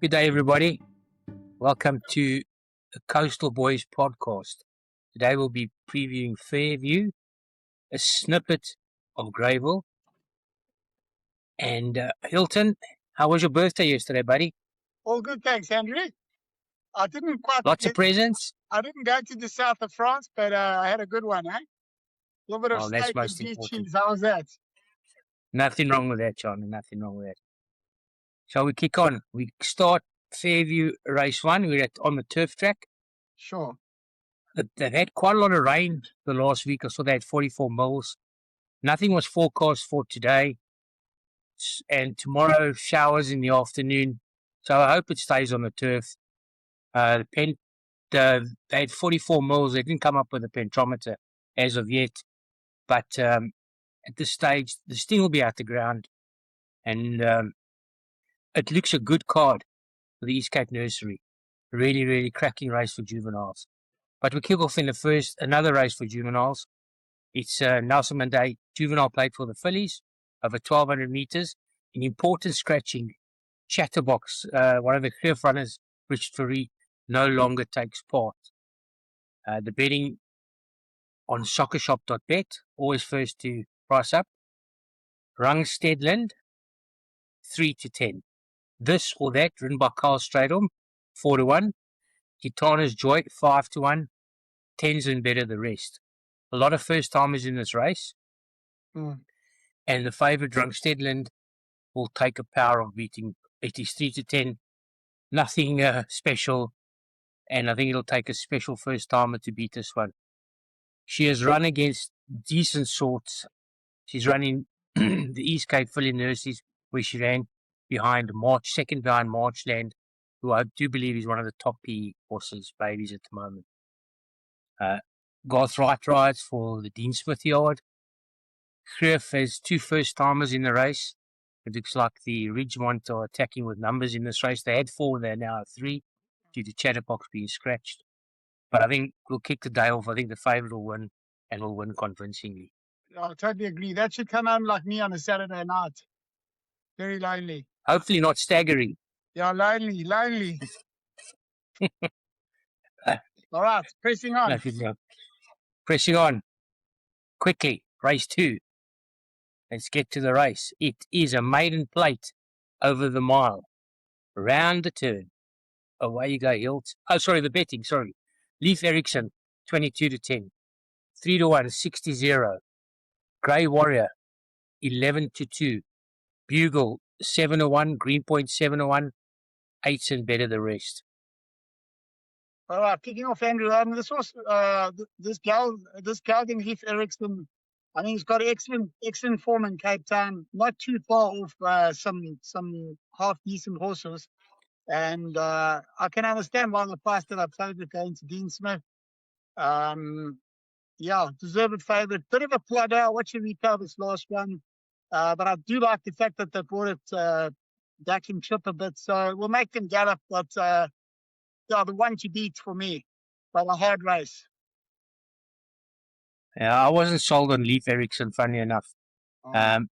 Good day, everybody. Welcome to the Coastal Boys podcast. Today we'll be previewing Fairview, a snippet of Greyville. And Hilton, how was your birthday yesterday, buddy? All good, thanks, Andrew. I didn't quite. Lots of presents? I didn't go to the south of France, but I had a good one, eh? A little bit of That's steak and most beef important. cheese. How was that? Nothing wrong with that, John. Nothing wrong with that. Shall we kick on? We start Fairview race 1. We're on the turf track. Sure. They've had quite a lot of rain the last week. I saw they had 44 mils. Nothing was forecast for today. And tomorrow, showers in the afternoon. So I hope it stays on the turf. They had 44 mils. They didn't come up with a pentometer as of yet. But at this stage, the sting will be out the ground. And it looks a good card for the East Cape Nursery. Really, really cracking race for juveniles. But we kick off in another race for juveniles. It's Nelson Mandela Juvenile Plate for the fillies over 1,200 meters. An important scratching. Chatterbox, one of the cliff runners, Richard Fourie, no longer takes part. The betting on soccershop.bet, always first to price up. Rungstedland, 3-10. This or that, written by Carl Stradom, 4-1. Gitana's Joy, 5-1. 10s and better the rest. A lot of first timers in this race. And the favourite Rungstedland will take a power of beating. It is 3-10. Nothing special. And I think it'll take a special first timer to beat this one. She has run against decent sorts. She's running the East Cape Filly Nurseries, where she ran second behind Marchland, who I do believe is one of the top PE horses, babies at the moment. Garth Wright rides for the Dean Smith yard. Griff has 2 first timers in the race. It looks like the Ridgemont are attacking with numbers in this race. They had 4, they now have 3 due to Chatterbox being scratched. But I think we'll kick the day off. I think the favourite will win, and will win convincingly. I totally agree. That should come home like me on a Saturday night. Very lonely. Hopefully not staggering. Yeah, lonely. All right, pressing on. Pressing on. Quickly, race 2. Let's get to the race. It is a maiden plate over the mile. Round the turn. Away you go, Hilt. Oh, sorry, the betting, sorry. Leif Erikson, 22-10. 3-1, 60-0. Grey Warrior, 11-2. Bugle, 7-1. Greenpoint, 7-1. 8s and better the rest. All right, kicking off, Andrew. This was this gelding Leif Erikson. I think he's got excellent form in Cape Town. Not too far off some half decent horses, and I can understand why the price that I played it going to Dean Smith. Yeah, deserved favourite. Bit of a plodder. I watched him retail this last one, but I do like the fact that they brought it back and chip a bit. So we'll make them gallop, but yeah, the one to beat for me. But a hard race. Yeah, I wasn't sold on Leif Erikson, funny enough. But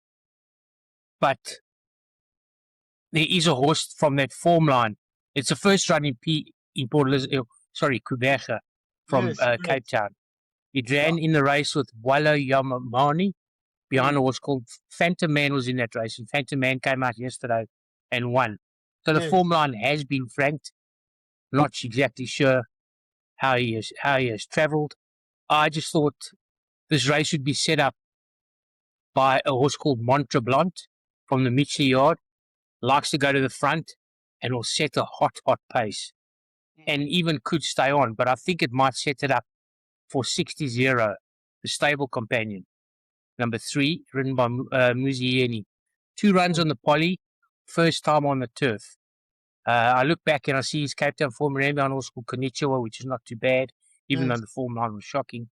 there is a horse from that form line. It's the first run in Kuberga from Cape Town. It ran in the race with Walla Yamamani behind a horse called Phantom Man was in that race. And Phantom Man came out yesterday and won. So the form line has been franked. Not exactly sure how he has travelled. I just thought this race should be set up by a horse called Montre Blanc from the Mitchley yard. Likes to go to the front and will set a hot pace. And even could stay on, but I think it might set it up for 60-0, the stable companion. Number 3, ridden by Muzieni. 2 runs on the poly, first time on the turf. I look back and I see his Cape Town form ran behind a horse called Konnichiwa, which is not too bad, even though the form line was shocking.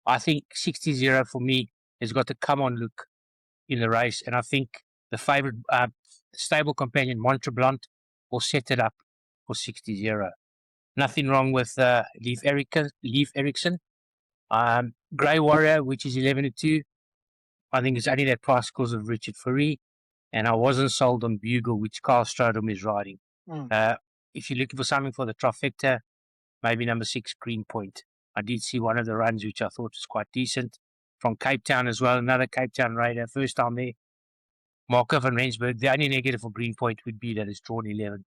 I think 60-0 for me has got the come-on look in the race, and I think the favourite stable companion, Montre Blanc, will set it up for 60-0. Nothing wrong with Leif Erikson. Grey Warrior, which is 11-2. I think it's only that price because of Richard Fourie, and I wasn't sold on Bugle, which Carl Stradom is riding. If you're looking for something for the trifecta, maybe number 6, Green Point. I did see one of the runs which I thought was quite decent from Cape Town as well. Another Cape Town raider, first time there. Marco van Rensburg. The only negative for Green Point would be that it's drawn 11.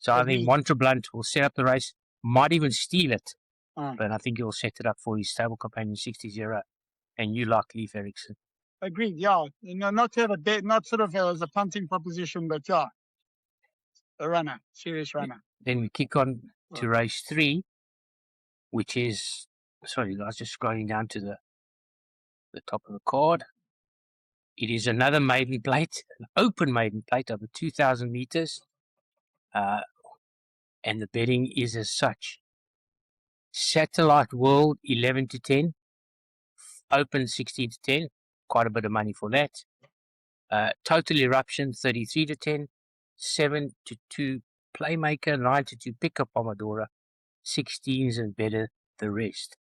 So I think Montreblunt will set up the race, might even steal it, but I think he'll set it up for his stable companion 60-0, and you like Leif Erikson. Agreed, yeah. Not to have a bet, not sort of as a punting proposition, but yeah, a runner, serious runner. Then we kick on to race 3, which is, sorry guys, just scrolling down to the top of the card. It is another maiden plate, an open maiden plate over 2,000 meters. And the betting is as such. Satellite World 11-10, Open 16-10, quite a bit of money for that. Total Eruption 33-10, 7-2 Playmaker, 9-2 Pickup Pomodora, 16s and better the rest.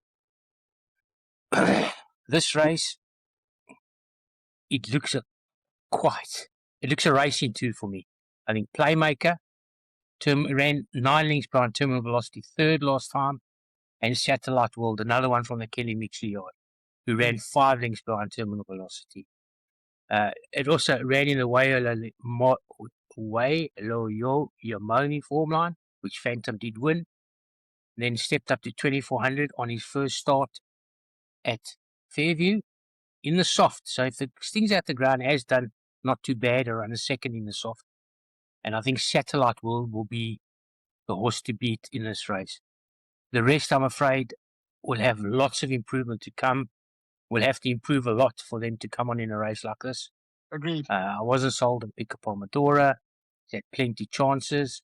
This race, it looks a racing two for me. I think Playmaker ran 9 lengths behind Terminal Velocity, third last time, and Satellite World, another one from the Kelly Mixley yard, who ran 5 lengths behind Terminal Velocity. It also ran in the Yamoni form line, which Phantom did win. Then stepped up to 2,400 on his first start at Fairview in the soft. So if it stings out the ground, has done not too bad, or run a second in the soft. And I think Satellite World will be the horse to beat in this race. The rest, I'm afraid, will have lots of improvement to come. We'll have to improve a lot for them to come on in a race like this. Agreed. I wasn't sold on Pickup Pomodora. He had plenty chances.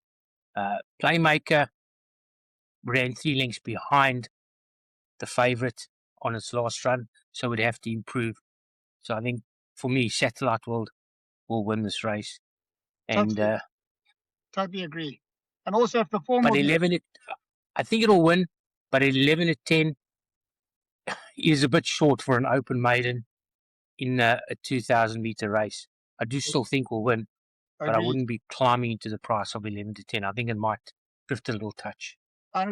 Playmaker ran 3 lengths behind the favourite on its last run, so we'd have to improve. So I think, for me, Satellite World will win this race. And totally agree. And also, if the form, but 11, I think it'll win. But 11-10 is a bit short for an open maiden in a 2,000 meter race. I do still think we'll win, but I wouldn't be climbing into the price of 11-10. I think it might drift a little touch.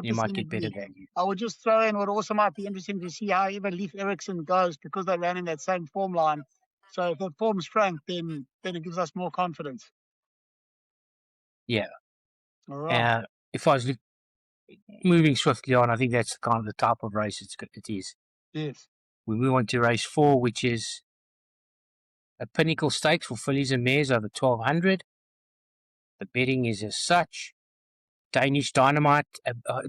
You might get better value. I would just throw in what also might be interesting to see how even Leif Erikson goes, because they ran in that same form line. So if the form's frank, then it gives us more confidence. Yeah. All right. If I was moving swiftly on, I think that's kind of the type of race it is. Yes. We move on to race 4, which is a Pinnacle Stakes for fillies and mares over 1,200. The betting is as such. Danish Dynamite,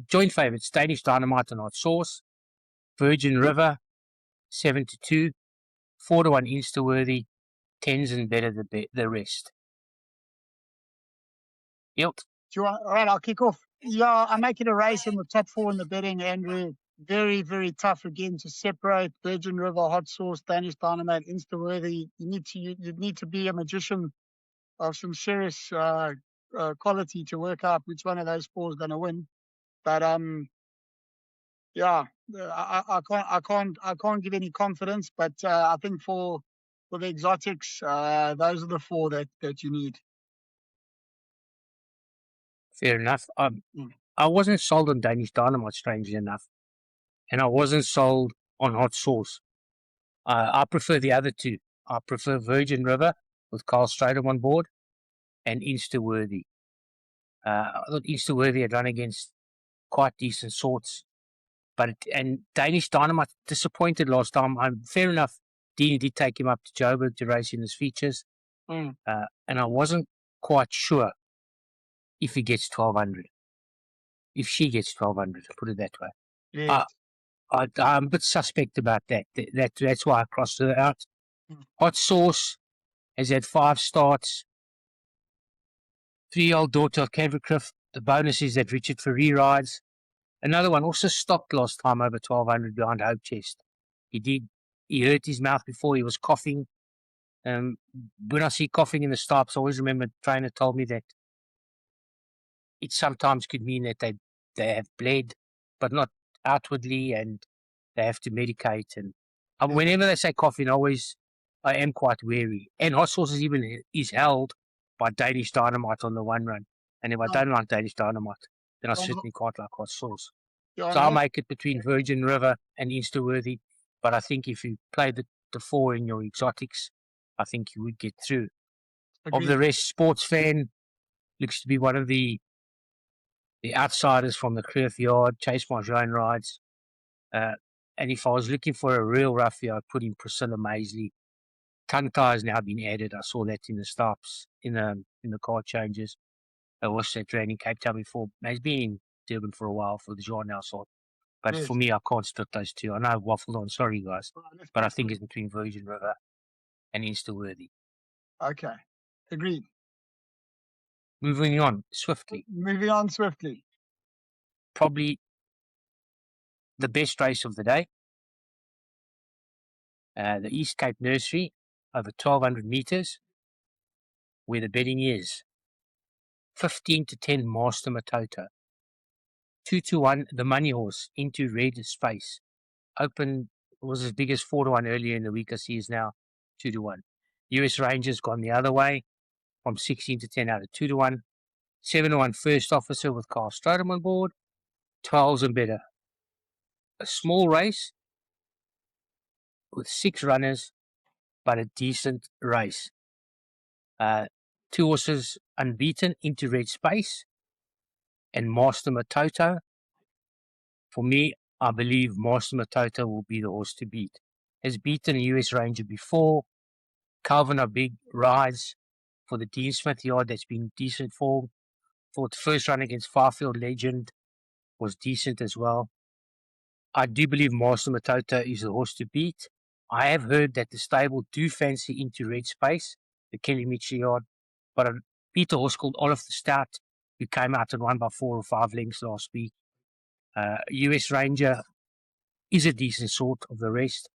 joint favourites, Danish Dynamite and Hot Sauce. Virgin River, 7-2. 4-1 Instaworthy, 10s and better the rest. Yield. All right, I'll kick off. Yeah, I make it a race in the top 4 in the betting, Andrew. Very, very tough again to separate Virgin River, Hot Sauce, Danish Dynamite, Instaworthy. You need to be a magician of some serious quality to work out which one of those 4 is going to win. But yeah, I can't give any confidence. But I think for the exotics, those are the 4 that you need. Fair enough. I wasn't sold on Danish Dynamite, strangely enough, and I wasn't sold on Hot Sauce. I prefer the other 2. I prefer Virgin River with Carl Stradom on board, and Instaworthy. I thought Instaworthy had run against quite decent sorts, and Danish Dynamite disappointed last time. Fair enough, Dean did take him up to Joburg to race in his features, and I wasn't quite sure if he gets 1,200. If she gets 1,200, put it that way. Yes. I'm a bit suspect about that. That's why I crossed her out. Hot Sauce has had 5 starts. 3-year-old daughter of Cavercliff. The bonus is that Richard Ferree rides. Another one also stopped last time over 1,200 behind Hope Chest. He hurt his mouth before, he was coughing. When I see coughing in the stops, I always remember the trainer told me that it sometimes could mean that they have bled, but not outwardly, and they have to medicate. And whenever they say coughing, I am quite wary. And Hot Sauce is held by Danish Dynamite on the 1 run. And if I No. don't like Danish Dynamite, then I No. certainly can't like Hot Sauce. Yeah, So I'll no, make it between Virgin River and Insterworthy. But I think if you play the 4 in your exotics, I think you would get through. Of the agreed. rest, Sports Fan looks to be one of the outsiders from the Cliff Yard, Chase Marjane rides. And if I was looking for a real roughie, I'd put in Priscilla Maisley. Tongue tie has now been added. I saw that in the stops, in the car changes. I watched that ran in Cape Town before. He's been in Durban for a while for the Jean now sort. But Yes. for me, I can't split those two. I know I've waffled on, sorry guys. Let's But I pick think one. it's between Virgin River and Insterworthy. Okay, agreed. Moving on swiftly. Moving on swiftly. Probably the best race of the day. The East Cape Nursery over 1,200 meters, where the betting is 15-10 Master Matoto, 2-1 the Money Horse into red space. Open was as big as 4-1 earlier in the week. I see is now 2-1. US Rangers gone the other way from 16-10 out of 2-1. 7-1 First Officer with Carl Strodham on board. 12s and better. A small race with 6 runners, but a decent race. 2 horses unbeaten into red space. And Master Matoto. For me, I believe Master Matoto will be the horse to beat. Has beaten a US Ranger before. Calvin are big rides for the Dean Smith yard that's been decent form. For the first run against Farfield Legend was decent as well. I do believe Master Matoto is the horse to beat. I have heard that the stable do fancy into red space, the Kelly Mitchell yard, but I beat a horse called Olive the Stout, who came out and won by 4 or 5 lengths last week. US Ranger is a decent sort of the rest,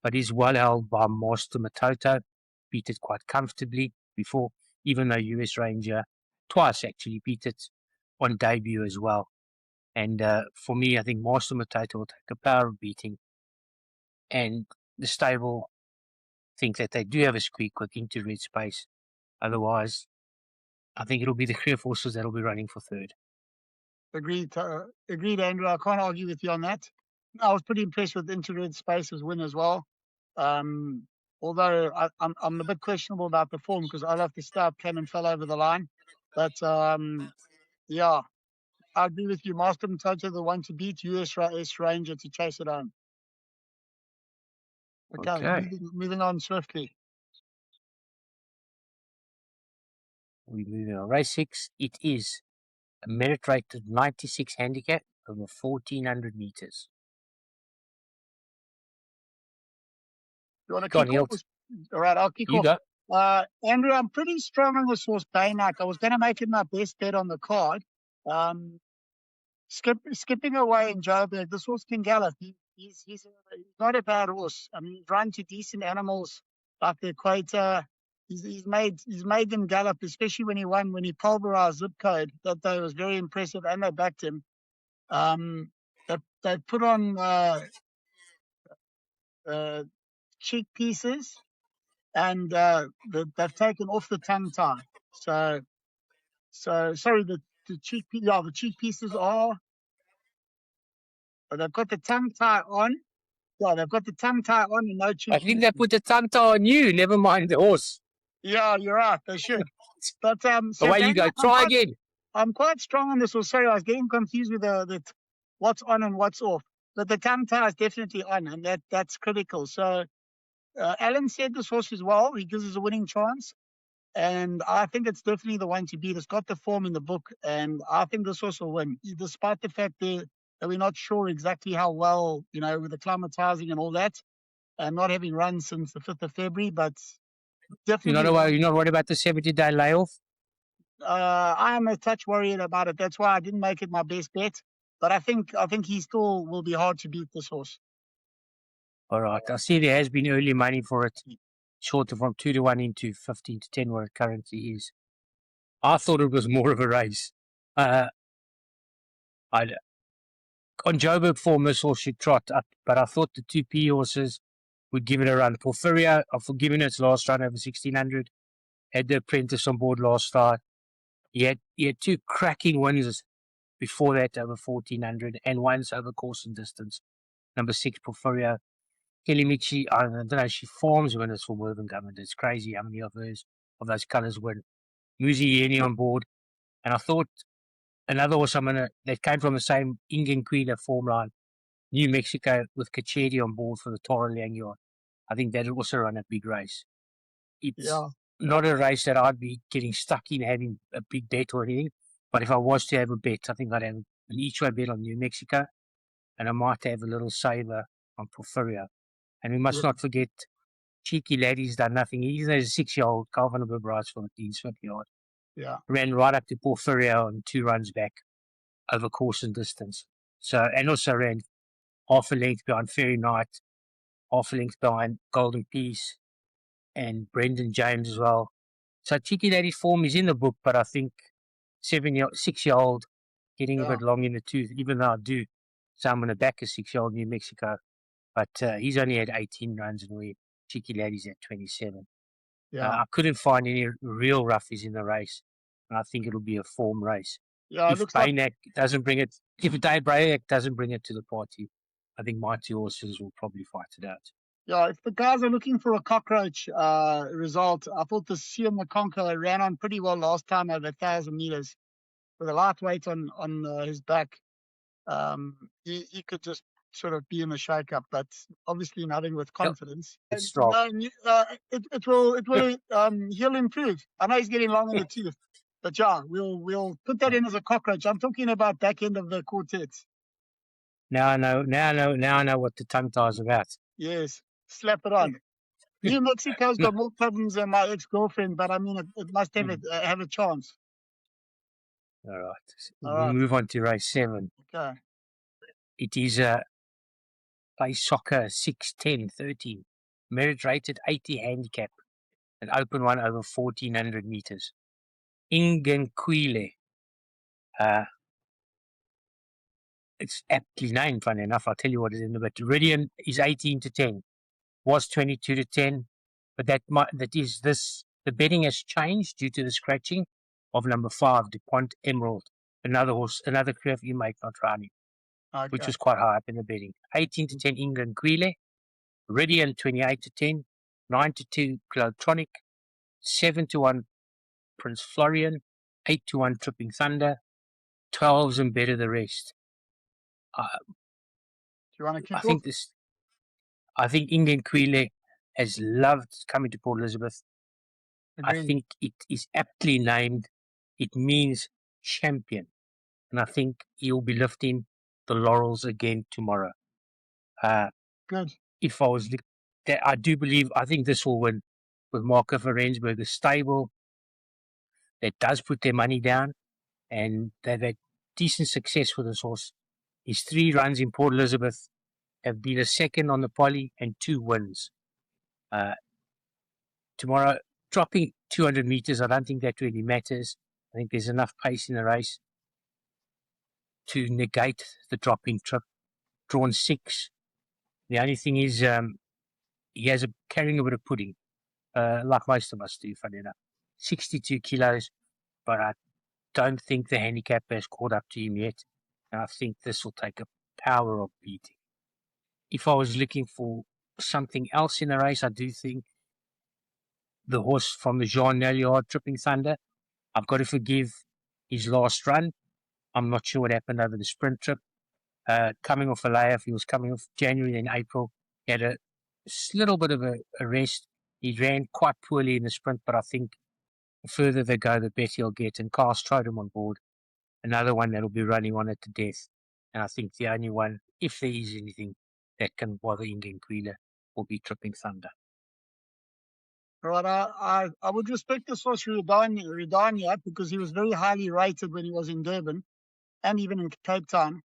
but is well held by Master Matoto. Beat it quite comfortably before, even though US Ranger twice actually beat it on debut as well. And for me, I think Master Matoto will take a power of beating. And the stable think that they do have a squeak with into red space. Otherwise, I think it'll be the clear forces that'll be running for third. Agreed, Andrew. I can't argue with you on that. I was pretty impressed with Integrated Space's win as well. Although I'm a bit questionable about the form because I love the start came and fell over the line. But yeah, I agree with you. Master Matoto, the one to beat, US Ranger to chase it on. Okay. Moving on swiftly. We're moving on. Race 6, it is a merit rated 96 handicap over 1,400 meters. You want to kick off? All right, I'll kick off. Andrew, I'm pretty strong on this horse, Baynak. I was going to make it my best bet on the card. Skipping away in Joburg, this horse can gallop. He's not a bad horse. I mean, he's run to decent animals like the Equator. He's made them gallop, especially when he pulverized Zip Code. That was very impressive, and they backed him. They put on cheek pieces, and they've taken off the tongue tie. So sorry, the cheek pieces are. They've got the tongue tie on. Yeah, they've got the tongue tie on and no cheek. I think they put the tongue tie on you. Never mind the horse. Yeah, you're right. They should. But so away you go. Try again. I'm quite strong on this. Sorry, I was getting confused with the what's on and what's off. But the tongue tie is definitely on, and that's critical. So Alan said this horse as well. He gives us a winning chance. And I think it's definitely the one to beat. It's got the form in the book, and I think this horse will win, despite the fact that we're not sure exactly how well, with acclimatizing and all that, and not having run since the 5th of February. But definitely, you're not worried about the 70-day layoff? I am a touch worried about it. That's why I didn't make it my best bet. But I think he still will be hard to beat, this horse. All right. I see there has been early money for it, shorter from 2-1 into 15-10, where it currently is. I thought it was more of a race. On Joburg form, this horse should trot up, but I thought the 2P horses would give it a run. Porphyria, I've forgiven its last run over 1,600. Had the apprentice on board last start. He had two cracking wins before that over 1400 and once over course and distance. Number 6, Porphyrio. Kelly Michi, I don't know, she forms winners for Worthing Government. It's crazy how many of those colours win. Muzi Yeni on board. And I thought another was someone that came from the same Ingenquila form line, New Mexico, with Cachedi on board for the Toro Langyard. I think that'll also run a big race. It's not a race that I'd be getting stuck in having a big bet or anything. But if I was to have a bet, I think I'd have an each-way bet on New Mexico, and I might have a little saver on Porphyrio. And we must not forget, Cheeky Laddie's done nothing. He's a 6-year-old Calvin Rides for the Dean Smith yard. Yeah. Ran right up to Porphyrio and 2 runs back over course and distance. So, and also ran half a length behind Fairy Knight, half a length behind Golden Peace, and Brendan James as well. So Cheeky Laddie's form is in the book, but I think 6-year-old getting a bit long in the tooth, even though I do. So I'm going to back a 6-year-old New Mexico. But he's only had 18 runs, and Cheeky Laddie's at 27. Yeah. I couldn't find any real roughies in the race, and I think it'll be a form race. Yeah, if Baynak doesn't bring it, if Dave Brayak doesn't bring it to the party, I think my 2 horses will probably fight it out. Yeah, if the guys are looking for a cockroach result, I thought the Siam the Conqueror ran on pretty well last time over 1,000 meters with a light weight on his back. He could just sort of be in the shake-up, but obviously nothing with confidence. Yep. It's strong. It will he'll improve. I know he's getting long in the tooth, but yeah, we'll put that in as a cockroach. I'm talking about back end of the quartet. Now I know what the tongue tie is about. Yes, slap it on. New Mexico's got more problems than my ex-girlfriend, but I mean, it must have have a chance. All right. We'll move on to race 7. Okay. It is play soccer 6-10-13. Merit rated 80 handicap. An open one over 1,400 meters. Ingenquile. It's aptly named, funny enough. I'll tell you what is in the bit. Ridian is 18-10. Was 22-10. But the betting has changed due to the scratching of number 5, DuPont Emerald. Another horse, another curve you make not running. Okay. Which was quite high up in the betting. 18-10 Ingenquile. Ridian 28-10. 9-2 Glotronic. 7-1 Prince Florian. 8-1 Tripping Thunder. 12s and better the rest. Do you want to kick off? I think Ingenquile has loved coming to Port Elizabeth. Agreed. I think it is aptly named. It means champion. And I think he'll be lifting the laurels again tomorrow. Good. If I was, I do believe, I think this will win with Marco Verensberg, a stable that does put their money down, and they've had decent success with this horse. His 3 runs in Port Elizabeth have been a second on the poly and 2 wins. Tomorrow, dropping 200 meters, I don't think that really matters. I think there's enough pace in the race to negate the dropping trip. Drawn 6. The only thing is he has carrying a bit of pudding, like most of us do, funny enough. 62 kilos, but I don't think the handicap has caught up to him yet. And I think this will take a power of beating. If I was looking for something else in the race, I do think the horse from the Jean Naliard, Tripping Thunder, I've got to forgive his last run. I'm not sure what happened over the sprint trip. Coming off a layoff, he was coming off January and April. He had a little bit of a rest. He ran quite poorly in the sprint, but I think the further they go, the better he'll get. And Carl Strodham on board, another one that'll be running on it to death. And I think the only one, if there is anything that can bother Ingenquile, will be Tripping Thunder. Right, I would respect this horse Ridania because he was very highly rated when he was in Durban and even in Cape Town.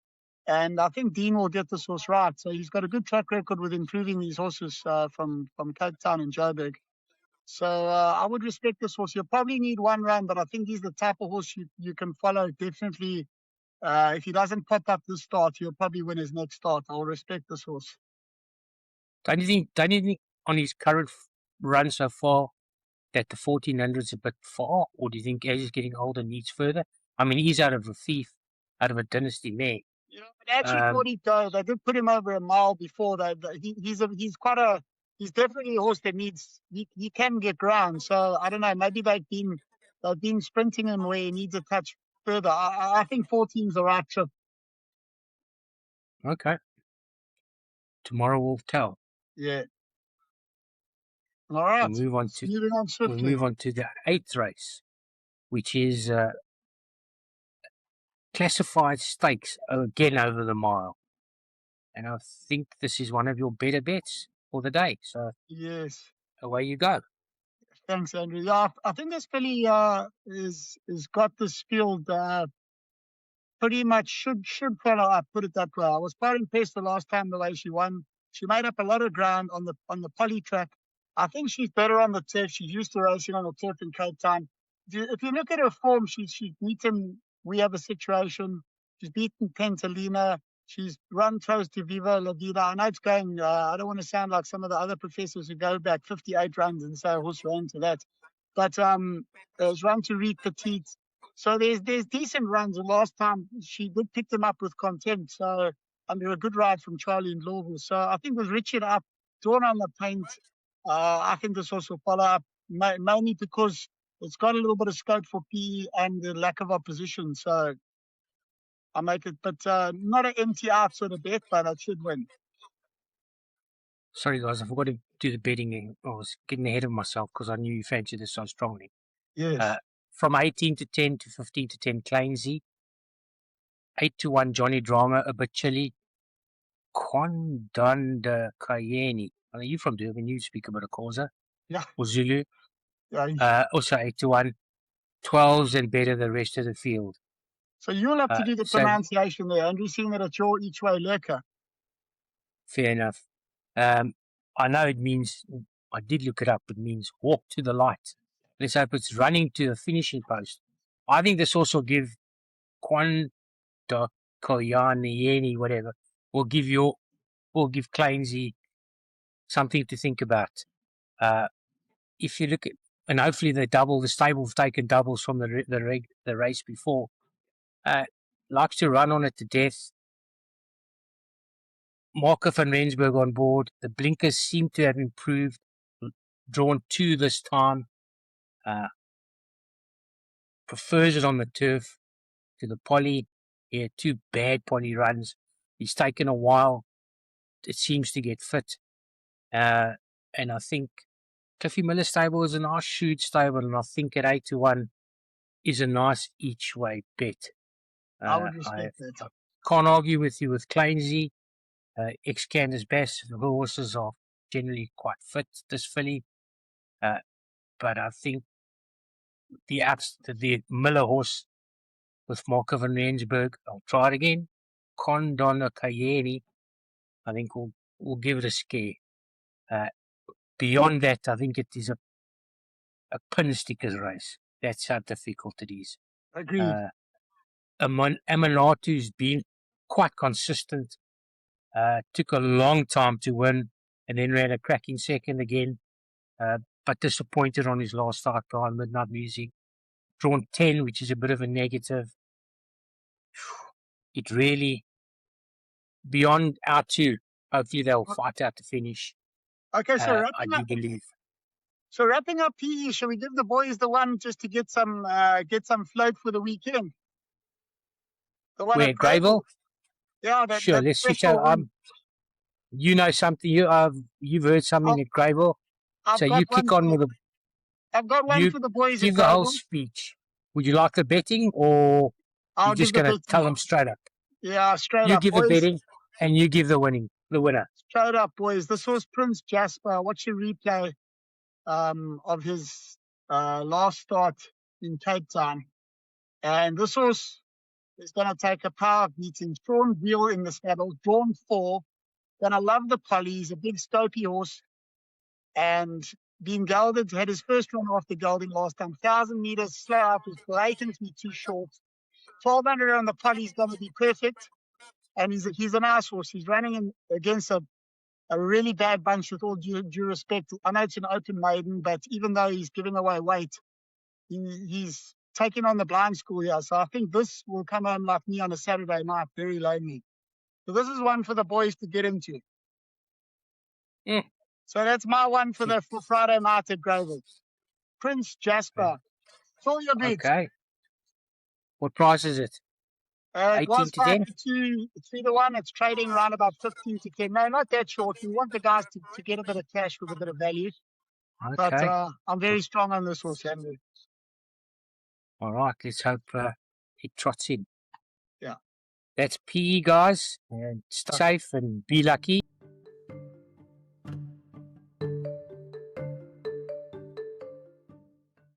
And I think Dean will get this horse right. So he's got a good track record with improving these horses from Cape Town and Joburg. So I would respect this horse. You'll probably need 1 run, but I think he's the type of horse you can follow definitely. If he doesn't pop up this start, he'll probably win his next start. I will respect this horse. Don't you think on his current run so far, that the 1400's a bit far, or do you think as he's getting older needs further? I mean, he's out of a fief, out of a dynasty mare. Yeah, but actually, 40 go. They did put him over a mile before. He's definitely a horse that needs. He can get ground. So I don't know. Maybe they've been sprinting him where he needs a touch further. I think 14's the right trip. Okay. Tomorrow will tell. Yeah. All right. We'll move on swiftly. to the 8th race, which is classified stakes again over the mile. And I think this is one of your better bets for the day. So yes, away you go. Thanks, Andrew. Yeah, I think this filly is got this field pretty much should follow up. Put it that way. I was quite impressed the last time the way she won. She made up a lot of ground on the poly track. I think she's better on the turf. She's used to racing on the turf in Cape Town. If you look at her form, she's beaten We Have a Situation. She's beaten Pentalina. She's run close to Viva La Vida. I know it's going, I don't want to sound like some of the other professors who go back 58 runs and say a horse ran to that. But it's run to Reed Petite. So there's decent runs. The last time she did pick them up with contempt. So under a good ride from Charlie and Lawville. So I think with Richard up, drawn on the paint, I think this horse will follow up, mainly because it's got a little bit of scope for PE and the lack of opposition. So I make it, but not an empty out sort of bet, but I should win. Sorry, guys, I forgot to do the betting. I was getting ahead of myself because I knew you fancied this so strongly. Yes. From 18 to 10 to 15 to 10, Klainsy. 8 to 1, Johnny Drama, a bit chilly. Kondanda Kayeni. I mean, you from Durban, you speak a bit of Xhosa. Yeah. Or Zulu. Yeah. Also 8 to 1. 12s and better the rest of the field. So you'll have to do the pronunciation there, Andrew, seeing that it's your each way lurker. Fair enough. I know it means, I did look it up, it means walk to the light. Let's hope it's running to the finishing post. I think this also give Kwanda Koyani, whatever, will give Klainsy something to think about. If you look at, and hopefully the stable have taken doubles from the race before. Likes to run on it to death. Marco van Rensburg on board. The blinkers seem to have improved. Drawn 2 this time. Prefers it on the turf to the poly. Yeah, 2 bad poly runs. He's taken a while. It seems to get fit. And I think Cliffy Miller stable is a nice shoot stable, and I think at 8 to 1 is a nice each way bet. I would respect that. I can't argue with you with Klainsy. Ex-Canada's best. The horses are generally quite fit, this filly. But I think the Miller horse with Marco van Rensburg, I'll try it again. Kondona Kayeni, I think will give it a scare. Beyond that, I think it is a pin stickers race. That's how difficult it is. Agreed. Amanatu's been quite consistent. Took a long time to win and then ran a cracking second again. But disappointed on his last start behind Midnight Music. Drawn 10, which is a bit of a negative. It really, beyond our 2, hopefully they'll fight out to finish. Okay, so I do believe. So wrapping up PE, shall we give the boys the one just to get some float for the weekend? The one at Greyville? Yeah, sure. Let's switch out. You know something. You've heard something at Greyville, so you kick on with the. I've got one for the boys. Give the whole speech. Would you like the betting, or you're just going to tell them straight up? Yeah, straight up. You give the betting, and you give the winner. Straight up, boys. This was Prince Jasper. Watch a replay of his last start in Cape Town, and this horse is going to take a power beating. Drawn wheel in the saddle, drawn 4. Gonna love the poly. He's a big scopy horse, and being gelded, had his first run after gelding last time. 1,000 meters slow out was blatantly too short. 1,200 on the poly is going to be perfect, and he's a nice horse. He's running against a a really bad bunch with all due respect. I know it's an open maiden, but even though he's giving away weight, he's taking on the blind school here. So I think this will come home like me on a Saturday night, very lonely. So this is one for the boys to get into. Yeah. So that's my one for Friday night at Greyville. Prince Jasper. Fill your beat. Okay. What price is it? It 18 was to 10? 3 to 1. It's trading around about 15 to 10. No, not that short. We want the guys to get a bit of cash with a bit of value. But Okay. I'm very strong on this horse, Andrew. All right. Let's hope it trots in. Yeah. That's PE, guys. And stay safe and be lucky.